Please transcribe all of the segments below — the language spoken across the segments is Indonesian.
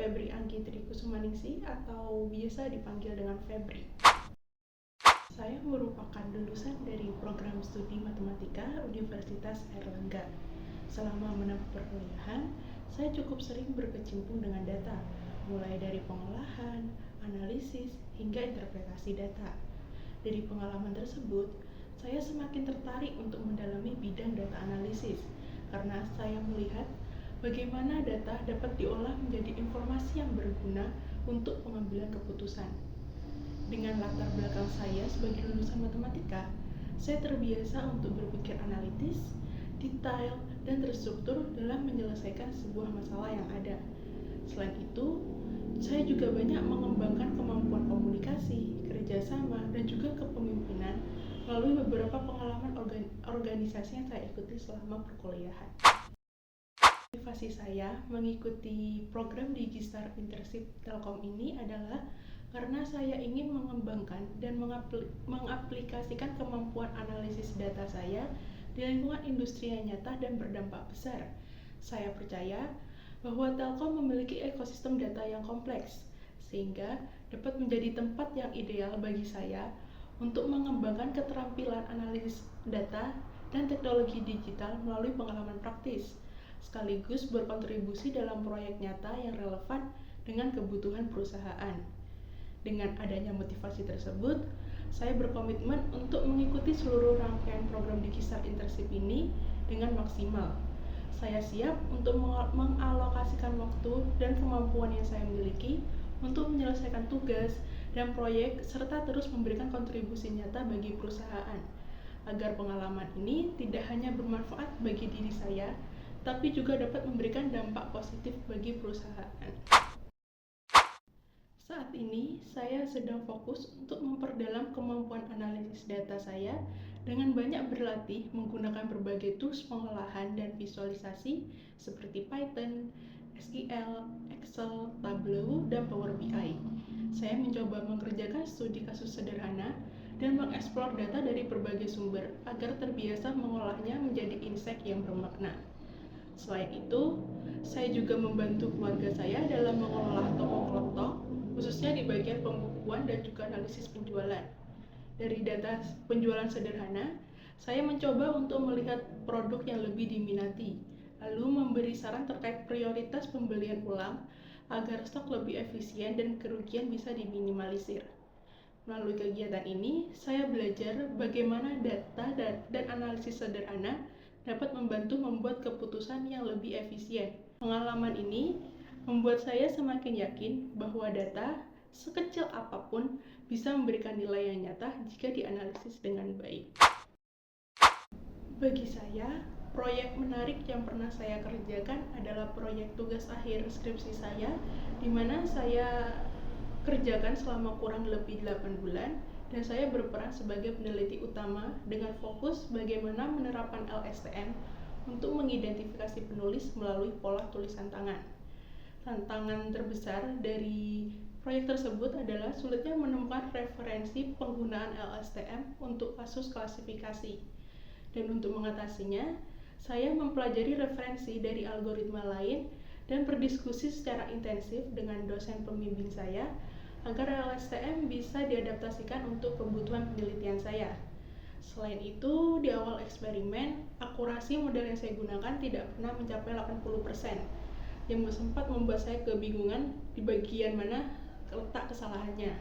Febri Anggitri Kusumaningsih atau biasa dipanggil dengan Febri. Saya merupakan lulusan dari program studi matematika Universitas Airlangga. Selama menempuh perkuliahan, saya cukup sering berkecimpung dengan data, mulai dari pengolahan, analisis, hingga interpretasi data. Dari pengalaman tersebut, saya semakin tertarik untuk mendalami bidang data analisis, karena saya melihat bagaimana data dapat diolah menjadi informasi yang berguna untuk pengambilan keputusan. Dengan latar belakang saya sebagai lulusan matematika, saya terbiasa untuk berpikir analitis, detail, dan terstruktur dalam menyelesaikan sebuah masalah yang ada. Selain itu, saya juga banyak mengembangkan kemampuan komunikasi, kerjasama, dan juga kepemimpinan melalui beberapa pengalaman organisasi yang saya ikuti selama perkuliahan. Motivasi saya mengikuti program Digistar Internship Telkom ini adalah karena saya ingin mengembangkan dan mengaplikasikan kemampuan analisis data saya di lingkungan industri yang nyata dan berdampak besar. Saya percaya bahwa Telkom memiliki ekosistem data yang kompleks, sehingga dapat menjadi tempat yang ideal bagi saya untuk mengembangkan keterampilan analisis data dan teknologi digital melalui pengalaman praktis, sekaligus berkontribusi dalam proyek nyata yang relevan dengan kebutuhan perusahaan. Dengan adanya motivasi tersebut, saya berkomitmen untuk mengikuti seluruh rangkaian program Digistar Internship ini dengan maksimal. Saya siap untuk mengalokasikan waktu dan kemampuan yang saya miliki untuk menyelesaikan tugas dan proyek serta terus memberikan kontribusi nyata bagi perusahaan, agar pengalaman ini tidak hanya bermanfaat bagi diri saya, tapi juga dapat memberikan dampak positif bagi perusahaan. Saat ini, saya sedang fokus untuk memperdalam kemampuan analisis data saya dengan banyak berlatih menggunakan berbagai tools pengolahan dan visualisasi seperti Python, SQL, Excel, Tableau, dan Power BI. Saya mencoba mengerjakan studi kasus sederhana dan mengeksplor data dari berbagai sumber agar terbiasa mengolahnya menjadi insight yang bermakna. Selain itu, saya juga membantu keluarga saya dalam mengolah toko kelontong, khususnya di bagian pembukuan dan juga analisis penjualan. Dari data penjualan sederhana, saya mencoba untuk melihat produk yang lebih diminati, lalu memberi saran terkait prioritas pembelian ulang agar stok lebih efisien dan kerugian bisa diminimalisir. Melalui kegiatan ini, saya belajar bagaimana data dan analisis sederhana dapat membantu membuat keputusan yang lebih efisien. Pengalaman ini membuat saya semakin yakin bahwa data, sekecil apapun, bisa memberikan nilai yang nyata jika dianalisis dengan baik. Bagi saya, proyek menarik yang pernah saya kerjakan adalah proyek tugas akhir skripsi saya, di mana saya kerjakan selama kurang lebih 8 bulan, dan saya berperan sebagai peneliti utama dengan fokus bagaimana menerapkan LSTM untuk mengidentifikasi penulis melalui pola tulisan tangan. Tantangan terbesar dari proyek tersebut adalah sulitnya menemukan referensi penggunaan LSTM untuk kasus klasifikasi. Dan untuk mengatasinya, saya mempelajari referensi dari algoritma lain dan berdiskusi secara intensif dengan dosen pembimbing saya agar LSTM bisa diadaptasikan untuk kebutuhan penelitian saya. Selain itu, di awal eksperimen, akurasi model yang saya gunakan tidak pernah mencapai 80%, yang sempat membuat saya kebingungan di bagian mana letak kesalahannya.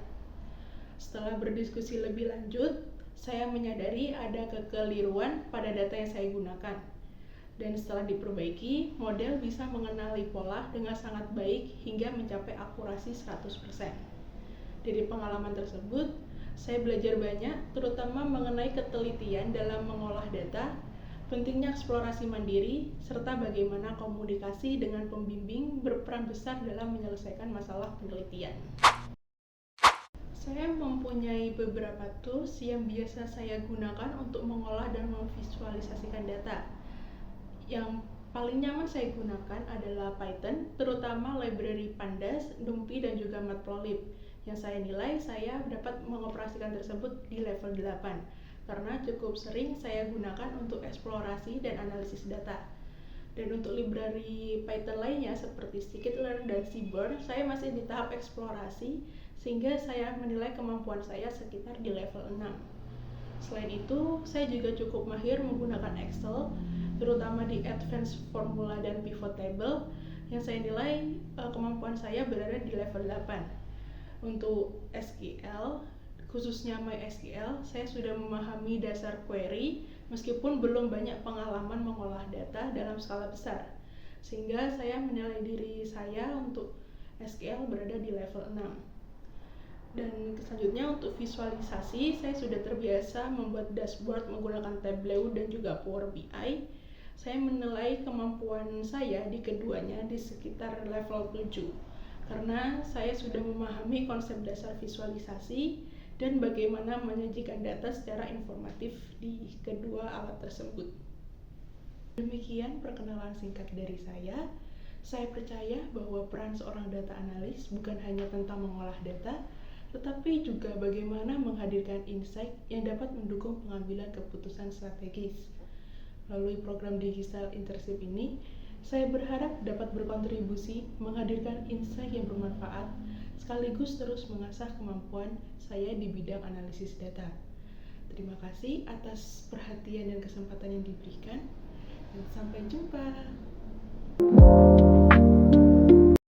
Setelah berdiskusi lebih lanjut, saya menyadari ada kekeliruan pada data yang saya gunakan. Dan setelah diperbaiki, model bisa mengenali pola dengan sangat baik hingga mencapai akurasi 100%. Dari pengalaman tersebut, saya belajar banyak, terutama mengenai ketelitian dalam mengolah data, pentingnya eksplorasi mandiri, serta bagaimana komunikasi dengan pembimbing berperan besar dalam menyelesaikan masalah penelitian. Saya mempunyai beberapa tools yang biasa saya gunakan untuk mengolah dan memvisualisasikan data. Yang paling nyaman saya gunakan adalah Python, terutama library Pandas, NumPy, dan juga Matplotlib, yang saya nilai saya dapat mengoperasikan tersebut di level 8, karena cukup sering saya gunakan untuk eksplorasi dan analisis data. Dan untuk library Python lainnya seperti scikit-learn dan Seaborn, saya masih di tahap eksplorasi, sehingga saya menilai kemampuan saya sekitar di level 6. Selain itu, saya juga cukup mahir menggunakan Excel, terutama di Advanced Formula dan Pivot Table, yang saya nilai kemampuan saya berada di level 8. Untuk SQL, khususnya MySQL, saya sudah memahami dasar query meskipun belum banyak pengalaman mengolah data dalam skala besar. Sehingga saya menilai diri saya untuk SQL berada di level 6. Dan selanjutnya untuk visualisasi, saya sudah terbiasa membuat dashboard menggunakan Tableau dan juga Power BI. Saya menilai kemampuan saya di keduanya di sekitar level 7 karena saya sudah memahami konsep dasar visualisasi dan bagaimana menyajikan data secara informatif di kedua alat tersebut. Demikian perkenalan singkat dari saya. Saya percaya bahwa peran seorang data analis bukan hanya tentang mengolah data, tetapi juga bagaimana menghadirkan insight yang dapat mendukung pengambilan keputusan strategis. Melalui program digital internship ini, saya berharap dapat berkontribusi menghadirkan insight yang bermanfaat, sekaligus terus mengasah kemampuan saya di bidang analisis data. Terima kasih atas perhatian dan kesempatan yang diberikan, dan sampai jumpa.